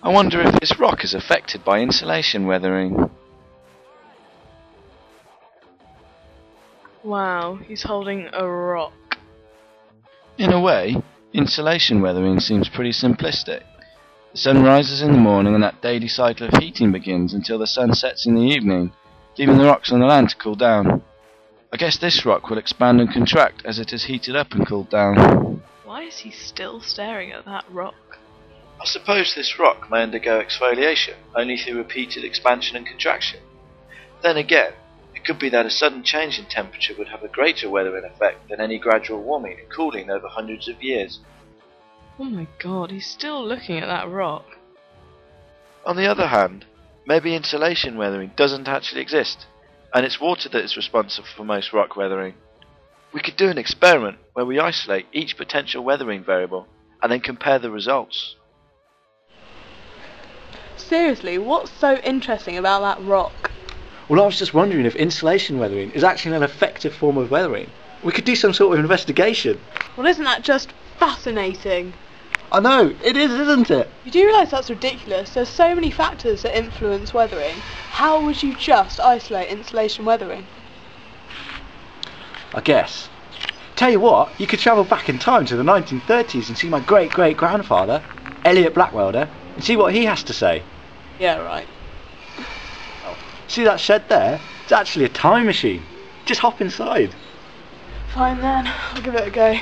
I wonder if this rock is affected by insulation weathering. Wow, he's holding a rock. In a way, insulation weathering seems pretty simplistic. The sun rises in the morning and that daily cycle of heating begins until the sun sets in the evening, leaving the rocks on the land to cool down. I guess this rock will expand and contract as it is heated up and cooled down. Why is he still staring at that rock? I suppose this rock may undergo exfoliation only through repeated expansion and contraction. Then again, it could be that a sudden change in temperature would have a greater weathering effect than any gradual warming and cooling over hundreds of years. Oh my god, he's still looking at that rock. On the other hand, maybe insulation weathering doesn't actually exist, and it's water that is responsible for most rock weathering. We could do an experiment where we isolate each potential weathering variable and then compare the results. Seriously, what's so interesting about that rock? Well, I was just wondering if insulation weathering is actually an effective form of weathering. We could do some sort of investigation. Well, isn't that just fascinating? I know, it is, isn't it? You do realise that's ridiculous? There's so many factors that influence weathering. How would you just isolate insulation weathering? I guess. Tell you what, you could travel back in time to the 1930s and see my great-great-grandfather, Elliot Blackwelder, and see what he has to say. Yeah, right. See that shed there? It's actually a time machine. Just hop inside. Fine then, I'll give it a go.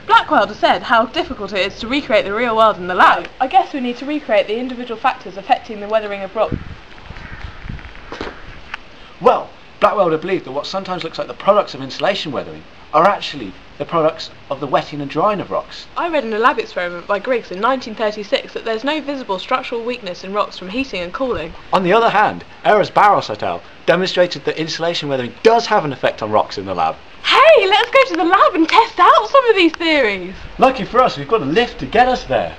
Blackwelder said how difficult it is to recreate the real world in the lab. I guess we need to recreate the individual factors affecting the weathering of rock. Well, Blackwelder believed that what sometimes looks like the products of insulation weathering are actually the products of the wetting and drying of rocks. I read in a lab experiment by Griggs in 1936 that there's no visible structural weakness in rocks from heating and cooling. On the other hand, Eros Barros et al. Demonstrated that insulation weathering does have an effect on rocks in the lab. Hey, let's go to the lab and test out some of these theories! Lucky for us, we've got a lift to get us there.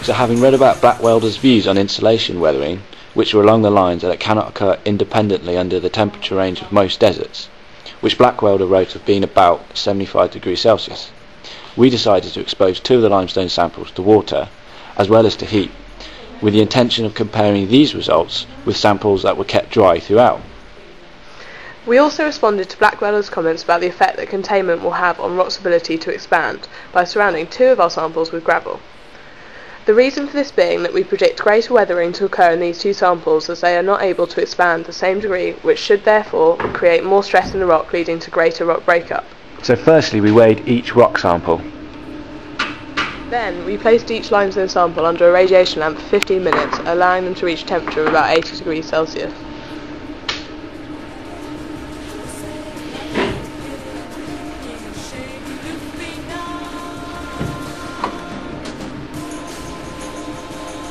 So having read about Blackwelder's views on insulation weathering, which were along the lines that it cannot occur independently under the temperature range of most deserts, which Blackwelder wrote of being about 75 degrees Celsius, we decided to expose 2 of the limestone samples to water as well as to heat with the intention of comparing these results with samples that were kept dry throughout. We also responded to Blackwelder's comments about the effect that containment will have on rock's ability to expand by surrounding 2 of our samples with gravel. The reason for this being that we predict greater weathering to occur in these 2 samples as they are not able to expand the same degree, which should therefore create more stress in the rock, leading to greater rock breakup. So firstly we weighed each rock sample. Then we placed each limestone sample under a radiation lamp for 15 minutes, allowing them to reach a temperature of about 80 degrees Celsius.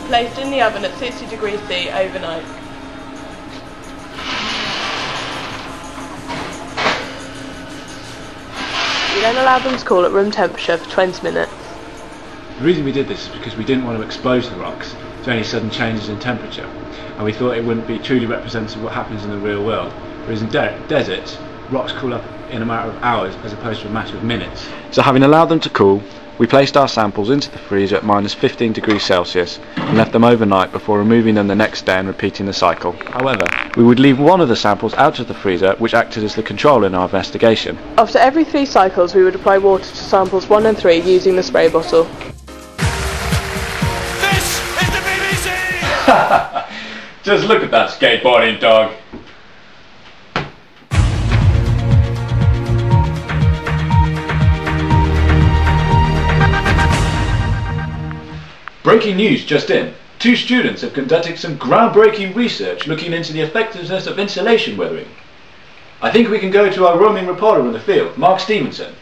Placed in the oven at 60 degrees C overnight. We then allowed them to cool at room temperature for 20 minutes. The reason we did this is because we didn't want to expose the rocks to any sudden changes in temperature, and we thought it wouldn't be truly representative of what happens in the real world. Whereas in deserts, rocks cool up in a matter of hours as opposed to a matter of minutes. So having allowed them to cool, we placed our samples into the freezer at minus 15 degrees Celsius and left them overnight before removing them the next day and repeating the cycle. However, we would leave one of the samples out of the freezer, which acted as the control in our investigation. After every 3 cycles we would apply water to samples 1 and 3 using the spray bottle. This is the BBC! Just look at that skateboarding dog. Breaking news just in. 2 students have conducted some groundbreaking research looking into the effectiveness of insulation weathering. I think we can go to our roaming reporter in the field, Mark Stevenson.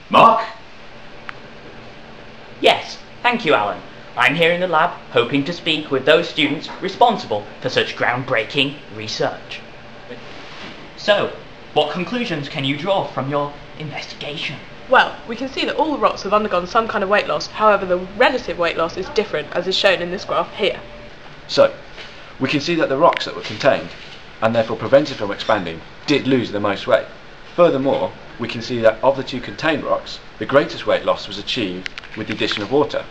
Mark? Yes, thank you, Alan. I'm here in the lab hoping to speak with those students responsible for such groundbreaking research. So, what conclusions can you draw from your investigation? Well, we can see that all the rocks have undergone some kind of weight loss, however the relative weight loss is different as is shown in this graph here. So, we can see that the rocks that were contained, and therefore prevented from expanding, did lose the most weight. Furthermore, we can see that of the 2 contained rocks, the greatest weight loss was achieved with the addition of water,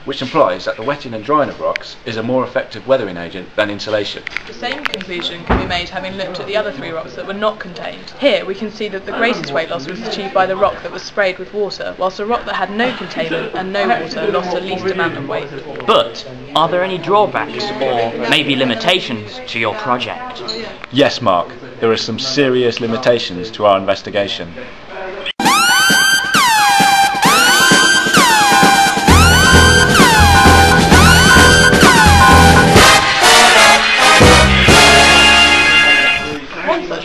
which implies that the wetting and drying of rocks is a more effective weathering agent than insulation. The same conclusion can be made having looked at the other 3 rocks that were not contained. Here we can see that the greatest weight loss was achieved by the rock that was sprayed with water, whilst the rock that had no containment and no water lost the least amount of weight. But, are there any drawbacks or maybe limitations to your project? Yes, Mark, there are some serious limitations to our investigation.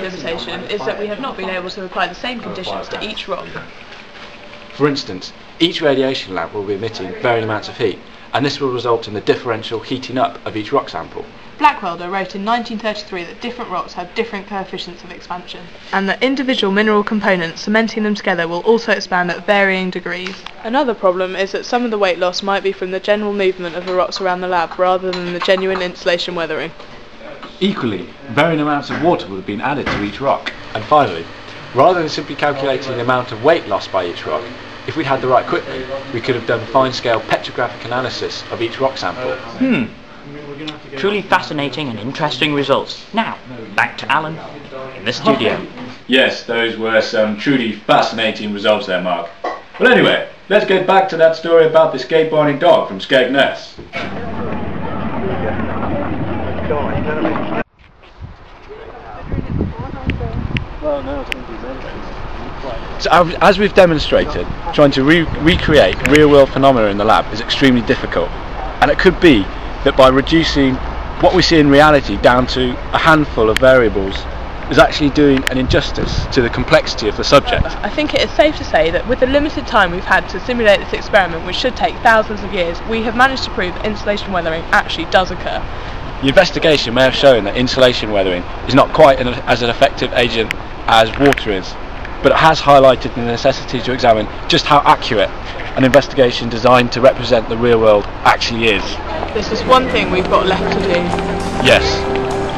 Limitation is that we have not been able to apply the same conditions to each rock. For instance, each radiation lamp will be emitting varying amounts of heat, and this will result in the differential heating up of each rock sample. Blackwelder wrote in 1933 that different rocks have different coefficients of expansion, and that individual mineral components cementing them together will also expand at varying degrees. Another problem is that some of the weight loss might be from the general movement of the rocks around the lab rather than the genuine insulation weathering. Equally, varying amounts of water will have been added to each rock. And finally, rather than simply calculating the amount of weight lost by each rock, if we'd had the right equipment, we could have done fine-scale petrographic analysis of each rock sample. Truly fascinating and interesting results. Now, back to Alan in the studio. Yes, those were some truly fascinating results there, Mark. Well anyway, let's get back to that story about the skateboarding dog from Skegness. So as we've demonstrated, trying to recreate real-world phenomena in the lab is extremely difficult, and it could be that by reducing what we see in reality down to a handful of variables is actually doing an injustice to the complexity of the subject. I think it is safe to say that with the limited time we've had to simulate this experiment, which should take thousands of years, we have managed to prove that insulation weathering actually does occur. The investigation may have shown that insulation weathering is not quite as an effective agent as water is, but it has highlighted the necessity to examine just how accurate an investigation designed to represent the real world actually is. This is one thing we've got left to do. Yes,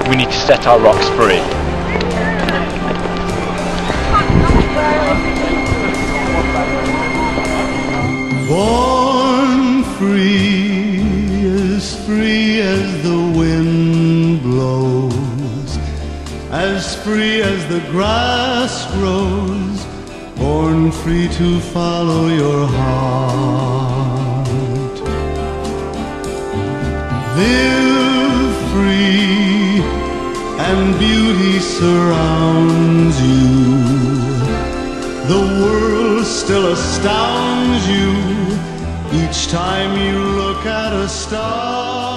we need to set our rocks free. Born free is free. free as the grass grows, born free to follow your heart. Live free and beauty surrounds you. The world still astounds you each time you look at a star.